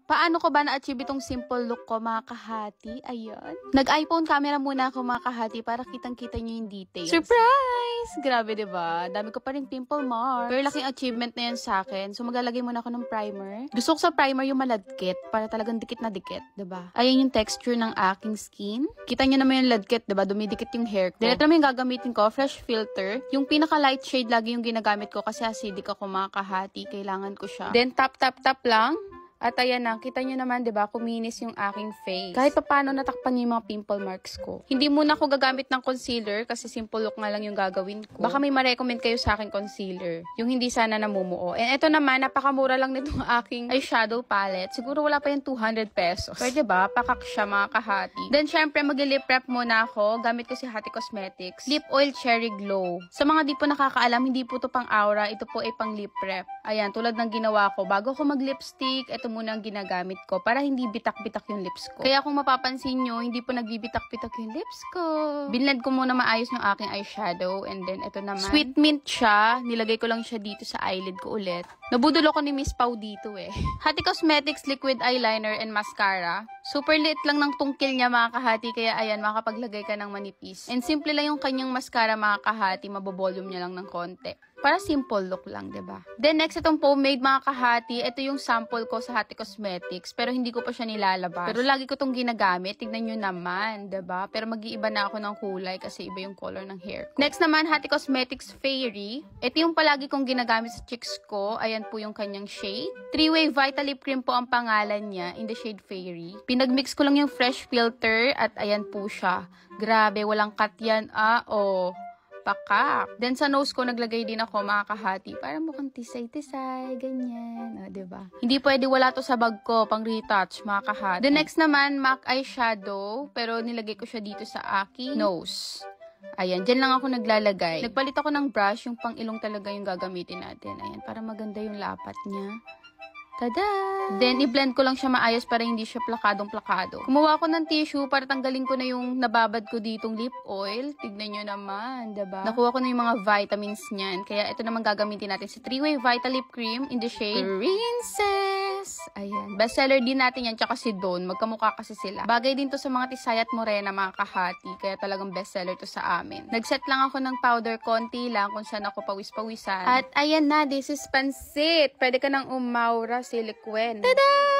Paano ko ba na-achieve itong simple look ko, mga kahati? Ayan. Nag-iPhone camera muna ako, mga kahati, para kitang-kita nyo yung details. Surprise! Grabe, diba? Dami ko pa rin pimple marks. Pero laking achievement na yan sa akin. So, maglalagay muna ako ng primer. Gusto ko sa primer yung maladkit, para talagang dikit na dikit, diba? Ayan yung texture ng aking skin. Kita nyo naman yung ladkit, diba? Dumidikit yung hair ko. Then, ito naman yung gagamitin ko, fresh filter. Yung pinaka-light shade lagi yung ginagamit ko kasi acidic ako, mga kahati. Kailangan ko siya. Then, tap lang. At ayan na, kita nyo naman, diba, kuminis yung aking face. Kahit pa paano natakpan yung mga pimple marks ko. Hindi muna ako gagamit ng concealer kasi simple look nga lang yung gagawin ko. Baka may ma-recommend kayo sa akin concealer. Yung hindi sana namumuo. And ito naman, napakamura lang nitong aking eyeshadow palette. Siguro wala pa yung 200 pesos. Pero diba, pakak siya, mga kahati. Then syempre, mag-lip prep muna ako. Gamit ko si Hati Cosmetics Lip Oil Cherry Glow. Sa mga di po nakakaalam, hindi po to pang aura. Ito po ay pang lip prep. Ayan, tulad ng ginawa ko. Bago ako mag-lipstick, ito muna ang ginagamit ko para hindi bitak-bitak yung lips ko. Kaya kung mapapansin nyo, hindi po nagbibitak-bitak yung lips ko. Binlend ko muna maayos ng aking eyeshadow. And then, ito naman. Sweet mint siya. Nilagay ko lang siya dito sa eyelid ko ulit. Nabudol ako ni Miss Pau dito eh. Hati Cosmetics Liquid Eyeliner and Mascara. Super lit lang ng tungkil niya, mga kahati. Kaya ayan, makapaglagay ka ng manipis. And simple lang yung kanyang mascara, mga kahati. Mabovolume niya lang ng konti. Para simple look lang, diba? Then, next, itong pomade, mga kahati. Ito yung sample ko sa Hati Cosmetics. Pero hindi ko pa siya nilalabas. Pero lagi ko itong ginagamit. Tignan nyo naman, diba? Pero mag-iiba na ako ng kulay kasi iba yung color ng hair ko. Next naman, Hati Cosmetics Fairy. Ito yung palagi kong ginagamit sa cheeks ko. Ayan po yung kanyang shade. 3-Way Vita Lip Cream po ang pangalan niya in the shade Fairy. Pinagmix ko lang yung fresh filter at ayan po siya. Grabe, walang cut yan. Pakak. Then, sa nose ko, naglagay din ako, mga kahati, para mukhang tisay-tisay, ganyan. Diba? Hindi pwede wala to sa bag ko, pang retouch, mga kahati. The next naman, MAC eyeshadow, pero nilagay ko siya dito sa aking nose. Ayan, dyan lang ako naglalagay. Nagpalit ako ng brush, yung pang ilong talaga yung gagamitin natin. Ayan, para maganda yung lapat niya. Tada! Then, i-blend ko lang siya maayos para hindi siya plakadong-plakado. Kumuha ko ng tissue para tanggalin ko na yung nababad ko ditong lip oil. Tignan nyo naman, diba? Nakuha ko na yung mga vitamins niyan. Kaya ito naman gagamitin natin si 3-Way Vita Lip Cream in the shade Princess. Ayan. Bestseller din natin yan, tsaka si Dawn. Magkamukha kasi sila. Bagay din to sa mga tisay at morena, mga kahati. Kaya talagang bestseller to sa amin. Nagset lang ako ng powder, konti lang, kung saan ako pawis-pawisan. At ayan na, this is pansit. Pwede ka nang umaura, silikwen. Tada!